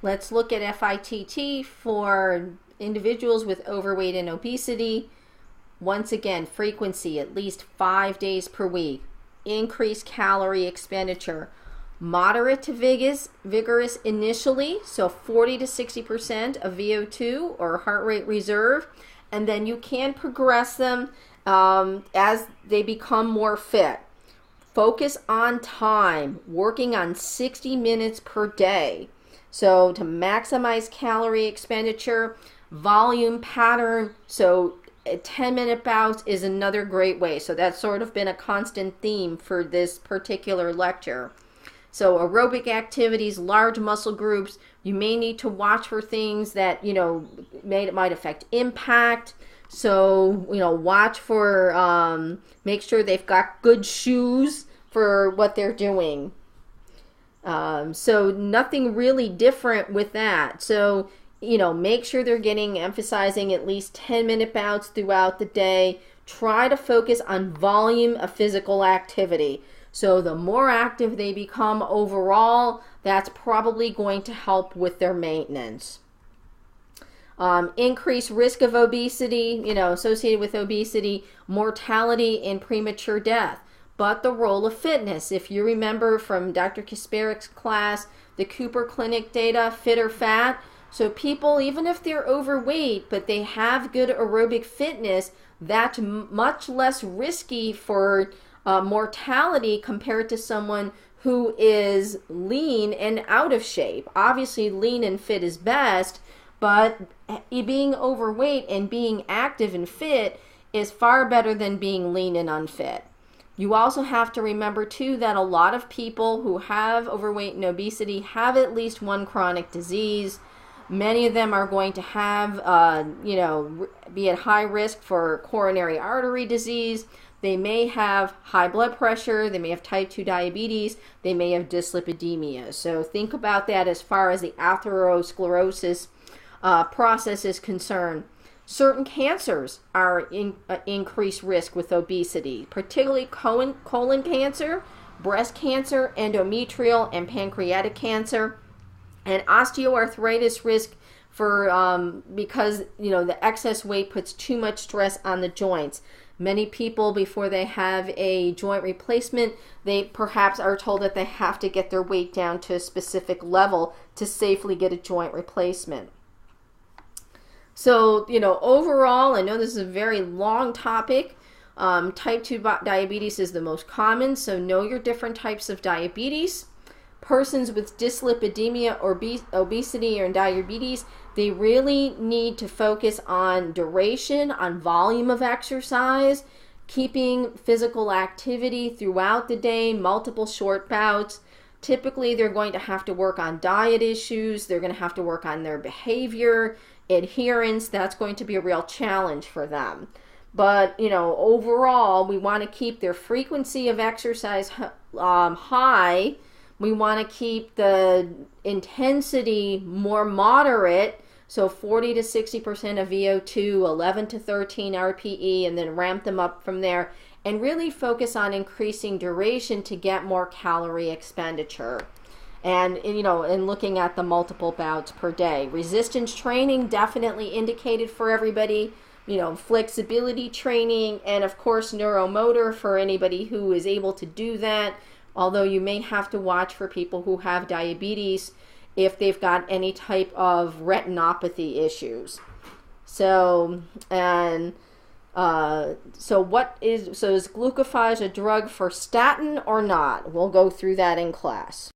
Let's look at FITT for individuals with overweight and obesity. Once again, frequency at least 5 days per week. Increased calorie expenditure. Moderate to vigorous initially, so 40 to 60% of VO2 or heart rate reserve, and then you can progress them as they become more fit. Focus on time, working on 60 minutes per day. So to maximize calorie expenditure, volume pattern, so 10-minute bouts is another great way. So that's sort of been a constant theme for this particular lecture. So aerobic activities, large muscle groups, you may need to watch for things that, might affect impact. So, watch for, make sure they've got good shoes for what they're doing. So nothing really different with that. So, make sure they're emphasizing at least 10-minute bouts throughout the day. Try to focus on volume of physical activity. So the more active they become overall, that's probably going to help with their maintenance. Increased risk of obesity, associated with obesity, mortality and premature death. But the role of fitness, if you remember from Dr. Kasparik's class, the Cooper Clinic data, fit or fat. So people, even if they're overweight, but they have good aerobic fitness, that's much less risky for mortality compared to someone who is lean and out of shape. Obviously, lean and fit is best, but being overweight and being active and fit is far better than being lean and unfit. You also have to remember, too, that a lot of people who have overweight and obesity have at least one chronic disease. Many of them are going to have, be at high risk for coronary artery disease. They may have high blood pressure, they may have type 2 diabetes, they may have dyslipidemia. So think about that as far as the atherosclerosis process is concerned. Certain cancers are increased risk with obesity, particularly colon cancer, breast cancer, endometrial and pancreatic cancer, and osteoarthritis risk for because the excess weight puts too much stress on the joints. Many people, before they have a joint replacement, they perhaps are told that they have to get their weight down to a specific level to safely get a joint replacement. So, overall, I know this is a very long topic. Type 2 diabetes is the most common, so know your different types of diabetes. Persons with dyslipidemia or obesity or diabetes, they really need to focus on duration, on volume of exercise, keeping physical activity throughout the day, multiple short bouts. Typically, they're going to have to work on diet issues. They're going to have to work on their behavior, adherence. That's going to be a real challenge for them. But, overall, we want to keep their frequency of exercise high. We want to keep the intensity more moderate, so 40 to 60% of VO2, 11 to 13 RPE, and then ramp them up from there, and really focus on increasing duration to get more calorie expenditure. And looking at the multiple bouts per day. Resistance training definitely indicated for everybody. Flexibility training, and of course neuromotor for anybody who is able to do that. Although you may have to watch for people who have diabetes if they've got any type of retinopathy issues. So is glucophage a drug for statin or not? We'll go through that in class.